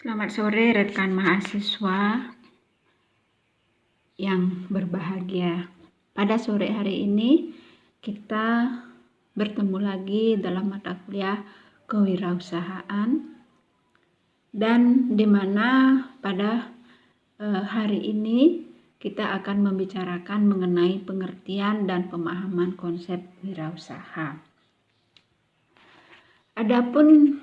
Selamat sore rekan mahasiswa yang berbahagia. Pada sore hari ini kita bertemu lagi dalam mata kuliah kewirausahaan, dan di mana pada hari ini kita akan membicarakan mengenai pengertian dan pemahaman konsep wirausaha. Adapun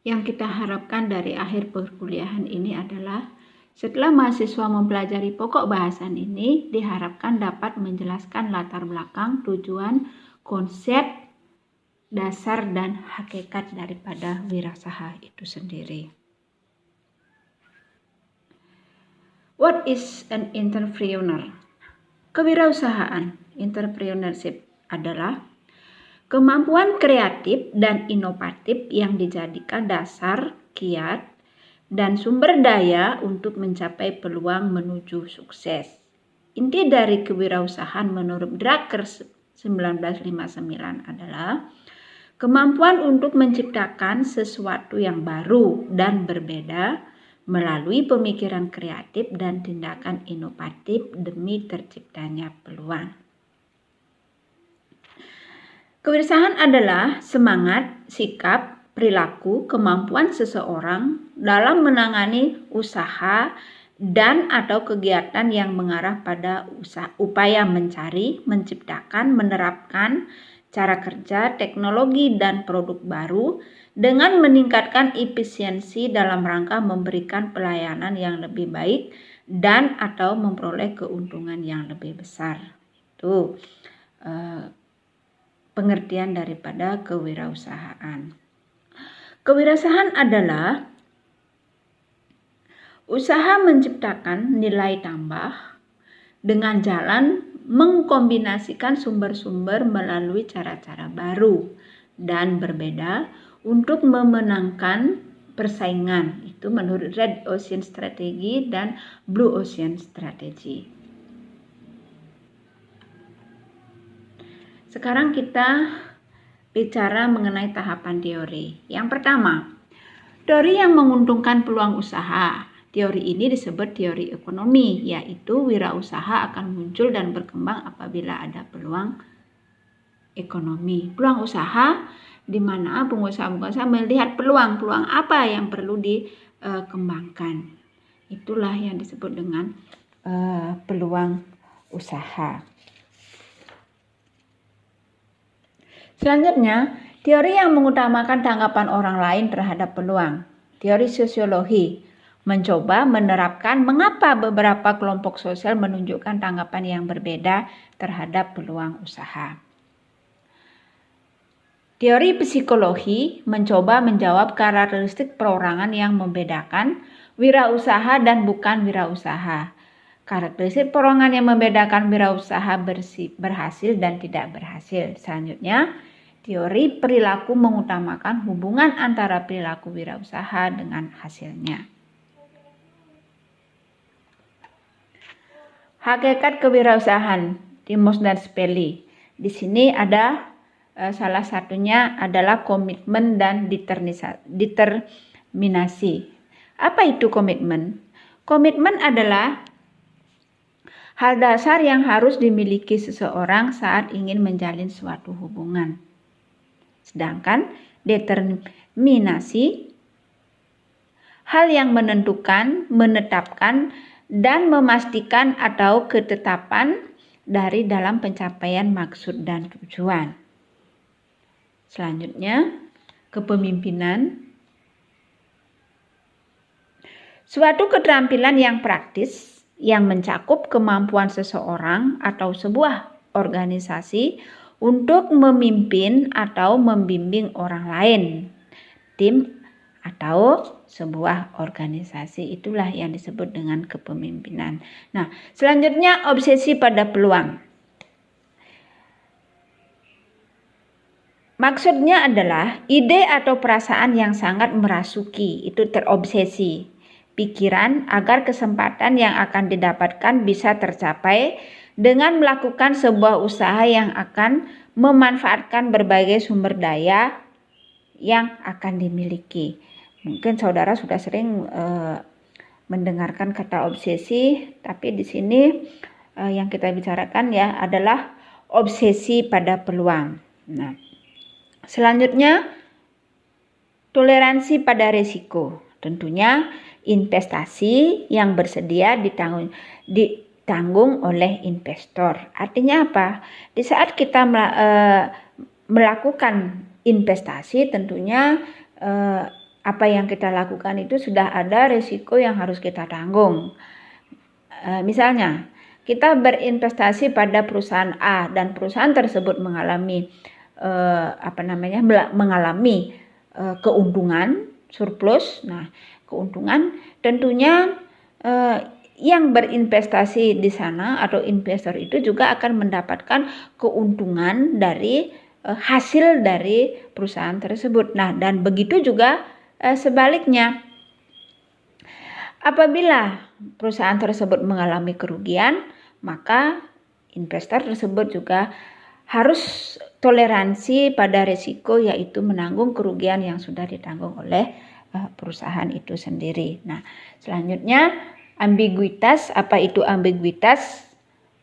yang kita harapkan dari akhir perkuliahan ini adalah setelah mahasiswa mempelajari pokok bahasan ini, diharapkan dapat menjelaskan latar belakang, tujuan, konsep, dasar, dan hakikat daripada wirausaha itu sendiri. What is an entrepreneur? Kewirausahaan, entrepreneurship, adalah kemampuan kreatif dan inovatif yang dijadikan dasar, kiat, dan sumber daya untuk mencapai peluang menuju sukses. Inti dari kewirausahaan menurut Drucker 1959 adalah kemampuan untuk menciptakan sesuatu yang baru dan berbeda melalui pemikiran kreatif dan tindakan inovatif demi terciptanya peluang. Kewirausahaan adalah semangat, sikap, perilaku, kemampuan seseorang dalam menangani usaha dan atau kegiatan yang mengarah pada upaya mencari, menciptakan, menerapkan cara kerja, teknologi, dan produk baru dengan meningkatkan efisiensi dalam rangka memberikan pelayanan yang lebih baik dan atau memperoleh keuntungan yang lebih besar. Itu pengertian daripada kewirausahaan. Kewirausahaan adalah usaha menciptakan nilai tambah dengan jalan mengkombinasikan sumber-sumber melalui cara-cara baru dan berbeda untuk memenangkan persaingan. Itu menurut Red Ocean Strategy dan Blue Ocean Strategy. Sekarang kita bicara mengenai tahapan teori. Yang pertama, teori yang menguntungkan peluang usaha. Teori ini disebut teori ekonomi, yaitu wirausaha akan muncul dan berkembang apabila ada peluang ekonomi. Peluang usaha di mana pengusaha-pengusaha melihat peluang apa yang perlu dikembangkan. Itulah yang disebut dengan peluang usaha. Selanjutnya, teori yang mengutamakan tanggapan orang lain terhadap peluang. Teori sosiologi mencoba menerapkan mengapa beberapa kelompok sosial menunjukkan tanggapan yang berbeda terhadap peluang usaha. Teori psikologi mencoba menjawab karakteristik perorangan yang membedakan wirausaha dan bukan wirausaha. Karakteristik perorangan yang membedakan wirausaha berhasil dan tidak berhasil. Selanjutnya, teori perilaku mengutamakan hubungan antara perilaku wirausaha dengan hasilnya. Hakikat kewirausahaan, Timos dan Spelly. Di sini ada salah satunya adalah komitmen dan determinasi. Apa itu komitmen? Komitmen adalah hal dasar yang harus dimiliki seseorang saat ingin menjalin suatu hubungan. Sedangkan determinasi hal yang menentukan, menetapkan, dan memastikan atau ketetapan dari dalam pencapaian maksud dan tujuan. Selanjutnya, kepemimpinan. Suatu keterampilan yang praktis yang mencakup kemampuan seseorang atau sebuah organisasi untuk memimpin atau membimbing orang lain, tim atau sebuah organisasi. Itulah yang disebut dengan kepemimpinan. Nah, selanjutnya obsesi pada peluang. Maksudnya adalah ide atau perasaan yang sangat merasuki, itu terobsesi pikiran agar kesempatan yang akan didapatkan bisa tercapai dengan melakukan sebuah usaha yang akan memanfaatkan berbagai sumber daya yang akan dimiliki. Mungkin saudara sudah sering mendengarkan kata obsesi, tapi di sini yang kita bicarakan ya adalah obsesi pada peluang. Nah, selanjutnya toleransi pada risiko. Tentunya investasi yang bersedia ditanggung oleh investor. Artinya apa? Di saat kita melakukan investasi, tentunya apa yang kita lakukan itu sudah ada risiko yang harus kita tanggung. Misalnya, kita berinvestasi pada perusahaan A dan perusahaan tersebut mengalami keuntungan, surplus. Nah, keuntungan tentunya yang berinvestasi di sana atau investor itu juga akan mendapatkan keuntungan dari hasil dari perusahaan tersebut. Nah, dan begitu juga sebaliknya, apabila perusahaan tersebut mengalami kerugian, maka investor tersebut juga harus toleransi pada risiko, yaitu menanggung kerugian yang sudah ditanggung oleh perusahaan itu sendiri. Nah, selanjutnya ambiguitas. Apa itu ambiguitas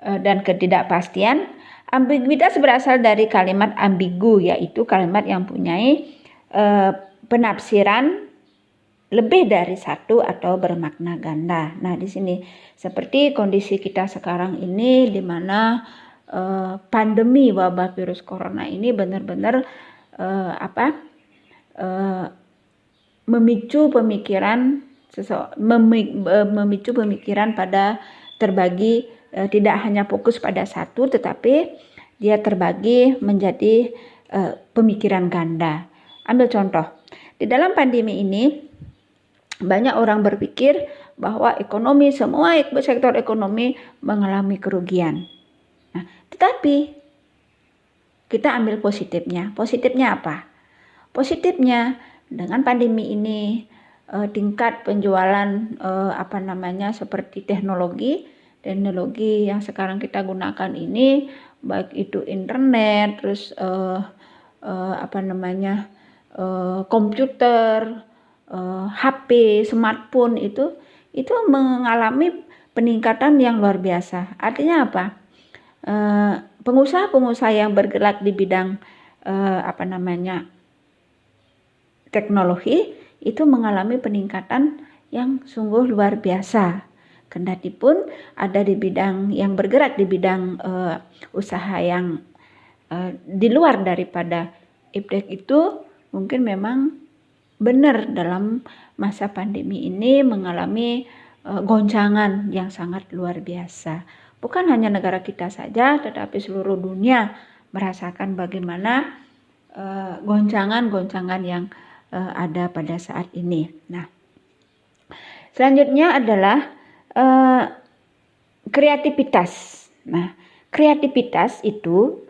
dan ketidakpastian? Ambiguitas berasal dari kalimat ambigu, yaitu kalimat yang mempunyai penafsiran lebih dari satu atau bermakna ganda. Nah, di sini seperti kondisi kita sekarang ini, di mana pandemi wabah virus corona ini benar-benar memicu pemikiran pada terbagi, tidak hanya fokus pada satu, tetapi dia terbagi menjadi pemikiran ganda. Ambil contoh, di dalam pandemi ini banyak orang berpikir bahwa semua sektor ekonomi mengalami kerugian. Nah, tetapi kita ambil positifnya. Positifnya apa? Positifnya, dengan pandemi ini tingkat penjualan seperti teknologi yang sekarang kita gunakan ini, baik itu internet, terus komputer, HP, smartphone itu mengalami peningkatan yang luar biasa. Artinya apa? Pengusaha-pengusaha yang bergerak di bidang teknologi itu mengalami peningkatan yang sungguh luar biasa. Kendatipun ada di bidang yang bergerak di bidang usaha yang di luar daripada iptek itu mungkin memang benar dalam masa pandemi ini mengalami goncangan yang sangat luar biasa. Bukan hanya negara kita saja, tetapi seluruh dunia merasakan bagaimana goncangan-goncangan yang ada pada saat ini. Nah, selanjutnya adalah kreativitas. Nah, kreativitas itu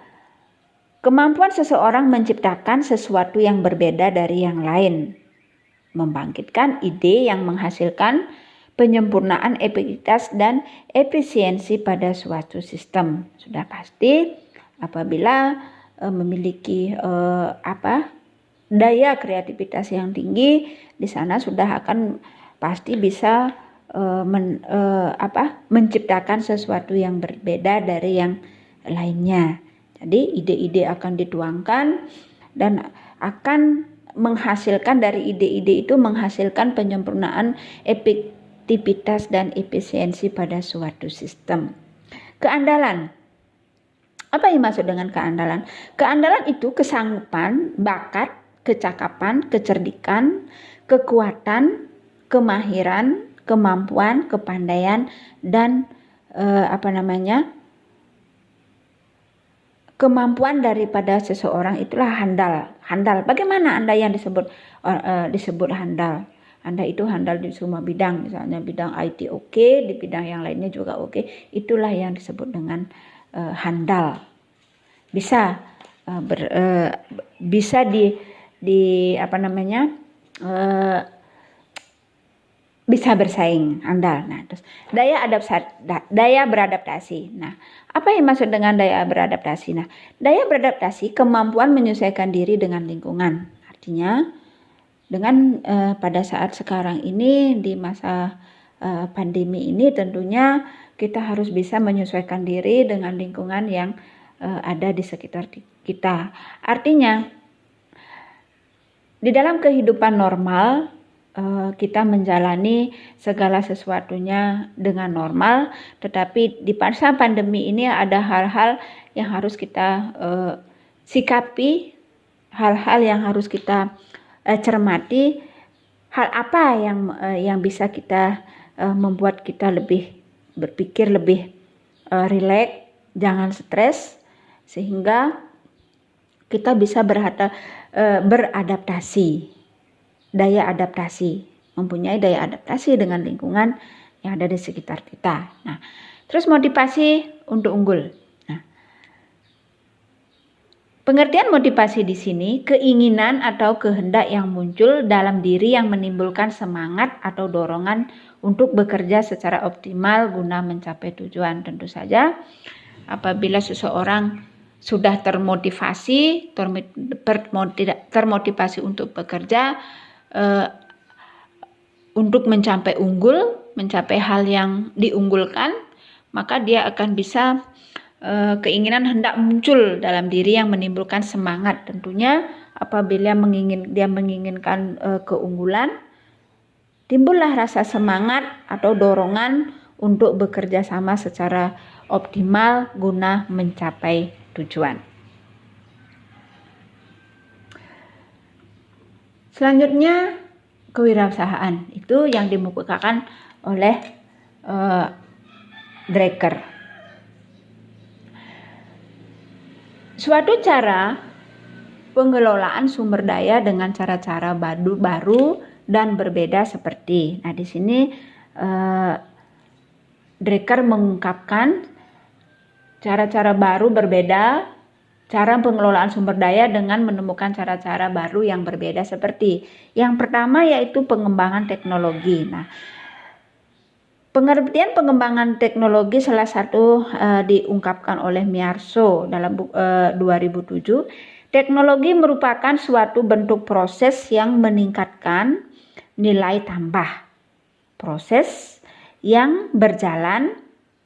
kemampuan seseorang menciptakan sesuatu yang berbeda dari yang lain, membangkitkan ide yang menghasilkan penyempurnaan efektivitas dan efisiensi pada suatu sistem. Sudah pasti apabila memiliki daya kreativitas yang tinggi, di sana sudah akan pasti bisa menciptakan sesuatu yang berbeda dari yang lainnya. Jadi ide-ide akan dituangkan dan akan menghasilkan, dari ide-ide itu menghasilkan penyempurnaan efektivitas dan efisiensi pada suatu sistem. Keandalan. Apa yang maksud dengan keandalan? Keandalan itu kesanggupan, bakat, kecakapan, kecerdikan, kekuatan, kemahiran, kemampuan, kepandaian, dan kemampuan daripada seseorang itulah handal. Handal. Bagaimana Anda yang disebut handal? Anda itu handal di semua bidang, misalnya bidang IT oke, di bidang yang lainnya juga oke. Itulah yang disebut dengan handal. Bisa bisa bersaing, handal. Nah, terus daya beradaptasi. Nah, apa yang maksud dengan daya beradaptasi? Nah, daya beradaptasi kemampuan menyesuaikan diri dengan lingkungan. Artinya dengan pada saat sekarang ini di masa pandemi ini tentunya kita harus bisa menyesuaikan diri dengan lingkungan yang ada di sekitar kita. Artinya di dalam kehidupan normal kita menjalani segala sesuatunya dengan normal, tetapi di masa pandemi ini ada hal-hal yang harus kita sikapi, hal-hal yang harus kita cermati, hal apa yang bisa kita membuat kita lebih berpikir lebih rileks, jangan stres, sehingga kita bisa beradaptasi, mempunyai daya adaptasi dengan lingkungan yang ada di sekitar kita. Nah, terus motivasi untuk unggul. Pengertian motivasi di sini, keinginan atau kehendak yang muncul dalam diri yang menimbulkan semangat atau dorongan untuk bekerja secara optimal guna mencapai tujuan. Tentu saja apabila seseorang sudah termotivasi untuk bekerja, untuk mencapai hal yang diunggulkan, maka dia akan bisa keinginan hendak muncul dalam diri yang menimbulkan semangat. Tentunya apabila dia menginginkan keunggulan, timbullah rasa semangat atau dorongan untuk bekerja sama secara optimal guna mencapai tujuan. Selanjutnya, kewirausahaan itu yang dikemukakan oleh Dreker. Suatu cara pengelolaan sumber daya dengan cara-cara baru dan berbeda seperti. Nah, di sini Dreker mengungkapkan cara-cara baru berbeda, cara pengelolaan sumber daya dengan menemukan cara-cara baru yang berbeda seperti. Yang pertama yaitu pengembangan teknologi. Nah, pengertian pengembangan teknologi salah satu diungkapkan oleh Miyarso dalam 2007. Teknologi merupakan suatu bentuk proses yang meningkatkan nilai tambah. Proses yang berjalan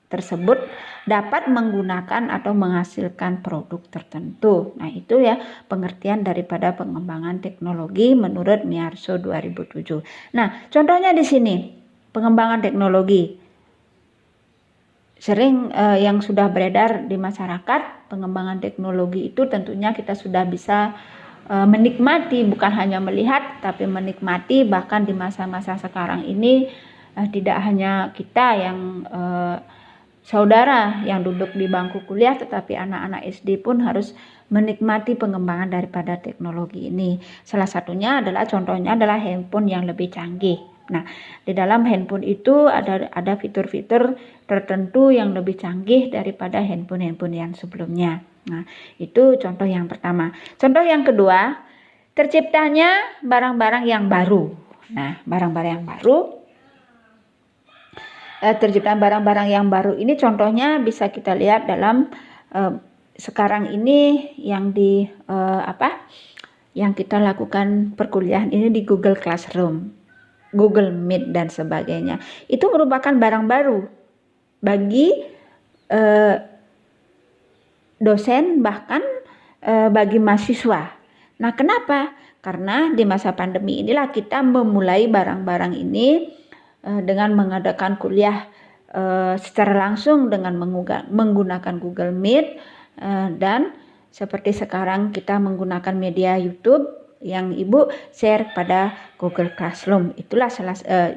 tersebut dapat menggunakan atau menghasilkan produk tertentu. Nah, itu ya pengertian daripada pengembangan teknologi menurut Miyarso 2007. Nah, contohnya di sini. Pengembangan teknologi sering yang sudah beredar di masyarakat, pengembangan teknologi itu tentunya kita sudah bisa menikmati, bukan hanya melihat tapi menikmati. Bahkan di masa-masa sekarang ini tidak hanya kita yang saudara yang duduk di bangku kuliah, tetapi anak-anak SD pun harus menikmati pengembangan daripada teknologi ini. Salah satunya contohnya adalah handphone yang lebih canggih. Nah, di dalam handphone itu ada fitur-fitur tertentu yang lebih canggih daripada handphone yang sebelumnya. Nah, itu contoh yang pertama. Contoh yang kedua, terciptanya barang-barang yang baru. Nah, terciptaan barang-barang yang baru ini contohnya bisa kita lihat dalam sekarang ini yang yang kita lakukan perkuliahan ini di Google Classroom, Google Meet dan sebagainya. Itu merupakan barang baru bagi dosen, bahkan bagi mahasiswa. Nah, kenapa? Karena di masa pandemi inilah kita memulai barang-barang ini dengan mengadakan kuliah secara langsung dengan menggunakan Google Meet, dan seperti sekarang kita menggunakan media YouTube yang Ibu share pada Google Classroom. Itulah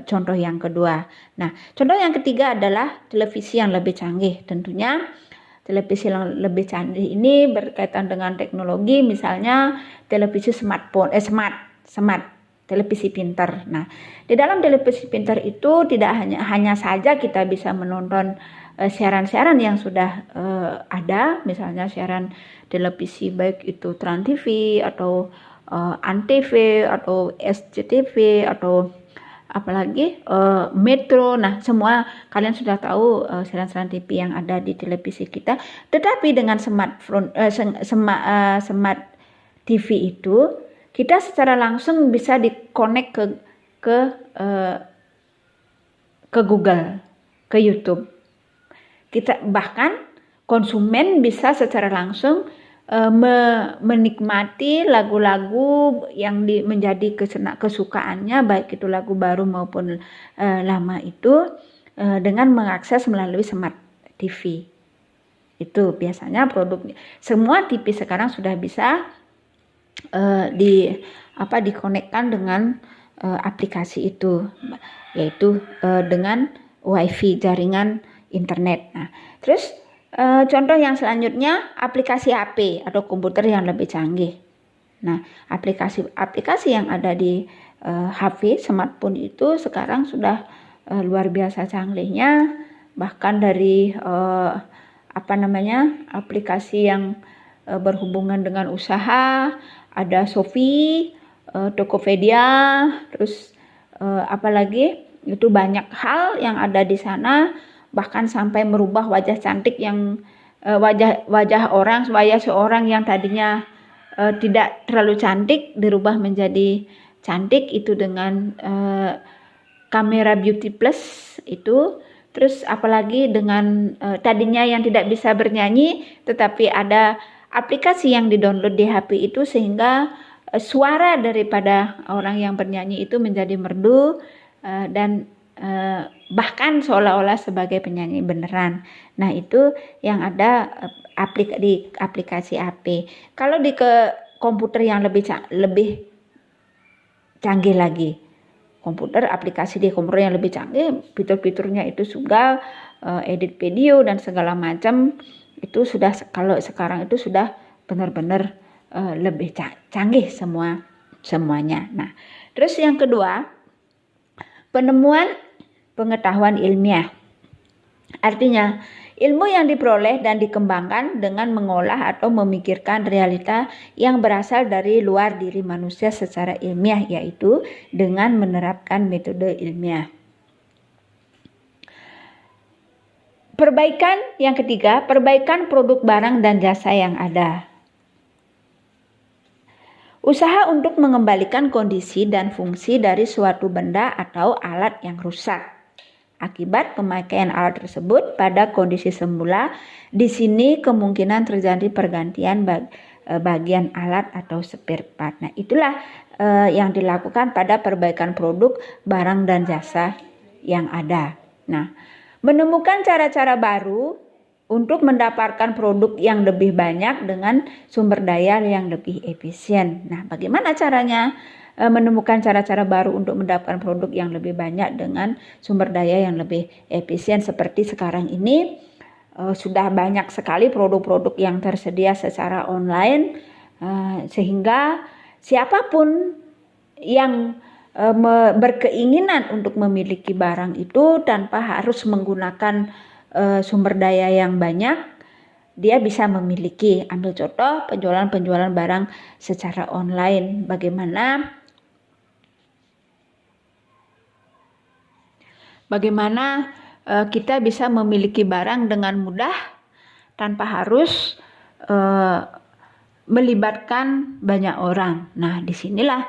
contoh yang kedua. Nah, contoh yang ketiga adalah televisi yang lebih canggih. Tentunya televisi yang lebih canggih ini berkaitan dengan teknologi, misalnya televisi smart, televisi pintar. Nah, di dalam televisi pintar itu tidak hanya saja kita bisa menonton siaran-siaran yang sudah ada, misalnya siaran televisi baik itu Trans TV atau Antv atau SCTV atau apalagi Metro. Nah, semua kalian sudah tahu siaran-siaran TV yang ada di televisi kita. Tetapi dengan smart TV itu kita secara langsung bisa dikonek ke Google, ke YouTube. Kita bahkan konsumen bisa secara langsung menikmati lagu-lagu yang menjadi kesukaannya, baik itu lagu baru maupun lama itu dengan mengakses melalui smart TV. Itu biasanya produk semua TV sekarang sudah bisa dikonekkan dengan aplikasi itu, yaitu dengan WiFi, jaringan internet. Nah, terus contoh yang selanjutnya aplikasi HP atau komputer yang lebih canggih. Nah, aplikasi yang ada di HP, smartphone itu sekarang sudah luar biasa canggihnya. Bahkan dari aplikasi yang berhubungan dengan usaha, ada Shopee, Tokopedia, terus apalagi itu banyak hal yang ada di sana. Bahkan sampai merubah wajah cantik yang wajah seorang yang tadinya tidak terlalu cantik dirubah menjadi cantik itu dengan kamera Beauty Plus itu. Terus apalagi dengan tadinya yang tidak bisa bernyanyi tetapi ada aplikasi yang didownload di HP itu sehingga suara daripada orang yang bernyanyi itu menjadi merdu dan bahkan seolah-olah sebagai penyanyi beneran. Nah, itu yang ada di aplikasi HP. Kalau di komputer yang lebih canggih lagi, aplikasi di komputer yang lebih canggih, fitur-fiturnya itu juga edit video dan segala macam itu sudah, kalau sekarang itu sudah benar-benar lebih canggih semuanya. Nah, terus yang kedua, penemuan pengetahuan ilmiah. Artinya, ilmu yang diperoleh dan dikembangkan dengan mengolah atau memikirkan realita yang berasal dari luar diri manusia secara ilmiah, yaitu dengan menerapkan metode ilmiah. Perbaikan yang ketiga, perbaikan produk barang dan jasa yang ada. Usaha untuk mengembalikan kondisi dan fungsi dari suatu benda atau alat yang rusak akibat pemakaian alat tersebut pada kondisi semula. Di sini kemungkinan terjadi pergantian bagian alat atau spare part. Nah, itulah yang dilakukan pada perbaikan produk, barang dan jasa yang ada. Nah, menemukan cara-cara baru untuk mendapatkan produk yang lebih banyak dengan sumber daya yang lebih efisien. Nah, bagaimana caranya menemukan cara-cara baru untuk mendapatkan produk yang lebih banyak dengan sumber daya yang lebih efisien? Seperti sekarang ini sudah banyak sekali produk-produk yang tersedia secara online, sehingga siapapun yang berkeinginan untuk memiliki barang itu tanpa harus menggunakan sumber daya yang banyak, dia bisa memiliki. Ambil contoh penjualan barang secara online. Bagaimana kita bisa memiliki barang dengan mudah tanpa harus melibatkan banyak orang. Nah, disinilah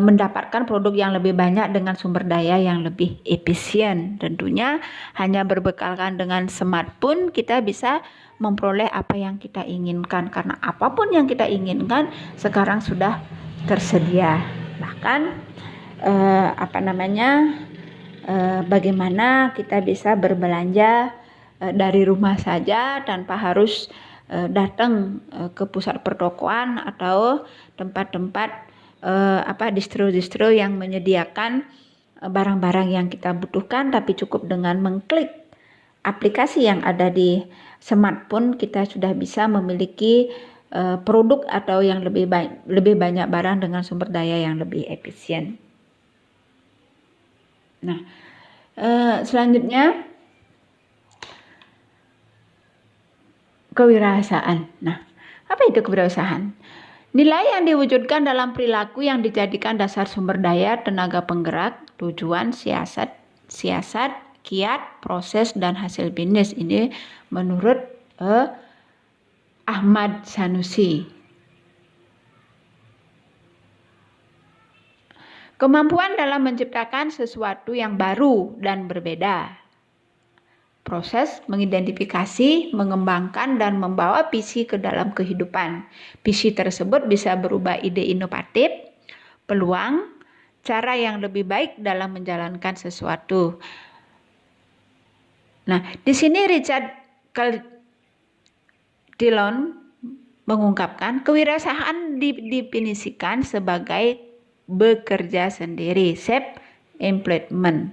mendapatkan produk yang lebih banyak dengan sumber daya yang lebih efisien. Tentunya hanya berbekalkan dengan smartphone kita bisa memperoleh apa yang kita inginkan, karena apapun yang kita inginkan sekarang sudah tersedia. Bahkan bagaimana kita bisa berbelanja dari rumah saja tanpa harus datang ke pusat pertokoan atau tempat-tempat distro-distro yang menyediakan barang-barang yang kita butuhkan, tapi cukup dengan mengklik aplikasi yang ada di smartphone kita sudah bisa memiliki produk atau yang lebih banyak barang dengan sumber daya yang lebih efisien. Nah, selanjutnya kewirausahaan. Nah, apa itu kewirausahaan? Nilai yang diwujudkan dalam perilaku yang dijadikan dasar sumber daya, tenaga penggerak, tujuan, siasat, kiat, proses, dan hasil bisnis. Ini menurut Ahmad Sanusi. Kemampuan dalam menciptakan sesuatu yang baru dan berbeda. Proses mengidentifikasi, mengembangkan, dan membawa visi ke dalam kehidupan. Visi tersebut bisa berubah ide inovatif, peluang, cara yang lebih baik dalam menjalankan sesuatu. Nah, di sini Richard Dillon mengungkapkan kewirausahaan didefinisikan sebagai bekerja sendiri, self-employment.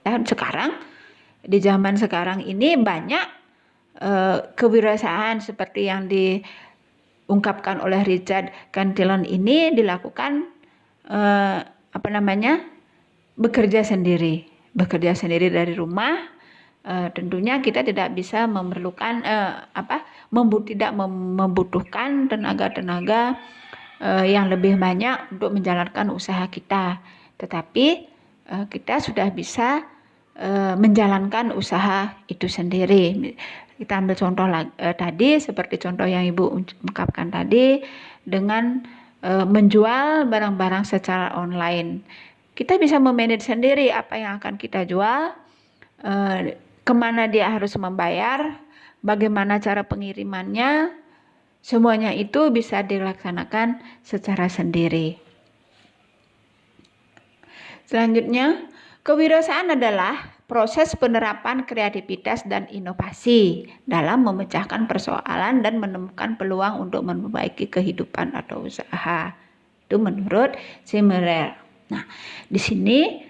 Dan sekarang, di zaman sekarang ini banyak kewirausahaan seperti yang diungkapkan oleh Richard Cantillon ini dilakukan bekerja sendiri dari rumah. Tentunya kita tidak bisa memerlukan tidak membutuhkan tenaga yang lebih banyak untuk menjalankan usaha kita, tetapi kita sudah bisa menjalankan usaha itu sendiri. Kita ambil contoh tadi, seperti contoh yang Ibu ungkapkan tadi, dengan menjual barang-barang secara online. Kita bisa memanage sendiri apa yang akan kita jual, kemana dia harus membayar, bagaimana cara pengirimannya, semuanya itu bisa dilaksanakan secara sendiri. Selanjutnya, kewirausahaan adalah proses penerapan kreativitas dan inovasi dalam memecahkan persoalan dan menemukan peluang untuk memperbaiki kehidupan atau usaha. Itu menurut Simerer. Nah, di sini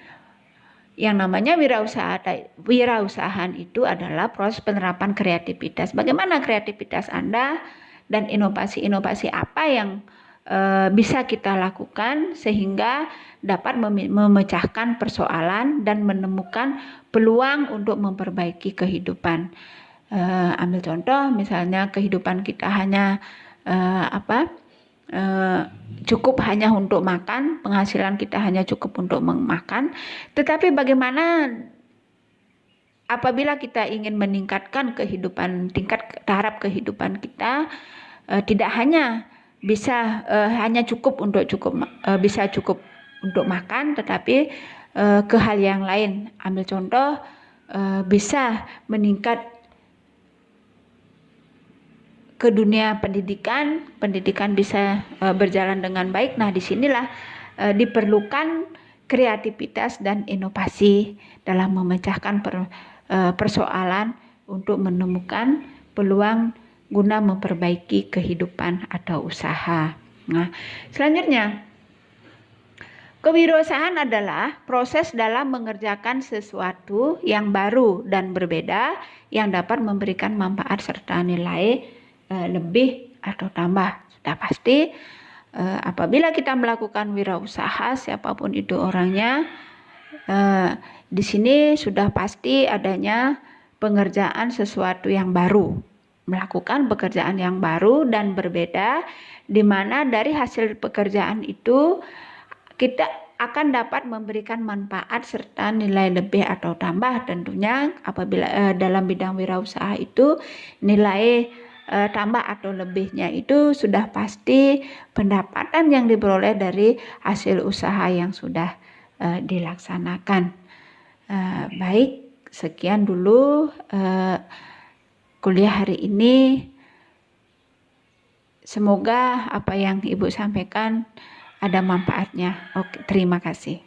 yang namanya wirausahaan itu adalah proses penerapan kreativitas. Bagaimana kreativitas Anda dan inovasi-inovasi apa yang bisa kita lakukan sehingga dapat memecahkan persoalan dan menemukan peluang untuk memperbaiki kehidupan. Ambil contoh, misalnya kehidupan kita hanya cukup hanya untuk makan, penghasilan kita hanya cukup untuk makan, tetapi bagaimana apabila kita ingin meningkatkan taraf kehidupan kita, tidak hanya bisa hanya cukup untuk makan, tetapi ke hal yang lain. Ambil contoh, bisa meningkat ke dunia pendidikan bisa berjalan dengan baik. Nah, disinilah diperlukan kreativitas dan inovasi dalam memecahkan persoalan untuk menemukan peluang guna memperbaiki kehidupan atau usaha. Nah, selanjutnya, kewirausahaan adalah proses dalam mengerjakan sesuatu yang baru dan berbeda yang dapat memberikan manfaat serta nilai lebih atau tambah. Sudah pasti apabila kita melakukan wirausaha, siapapun itu orangnya, di sini sudah pasti adanya pengerjaan sesuatu yang baru, melakukan pekerjaan yang baru dan berbeda, di mana dari hasil pekerjaan itu kita akan dapat memberikan manfaat serta nilai lebih atau tambah. Tentunya apabila dalam bidang wirausaha itu nilai tambah atau lebihnya itu sudah pasti pendapatan yang diperoleh dari hasil usaha yang sudah dilaksanakan. Baik, sekian dulu kuliah hari ini. Semoga apa yang Ibu sampaikan ada manfaatnya. Oke, terima kasih.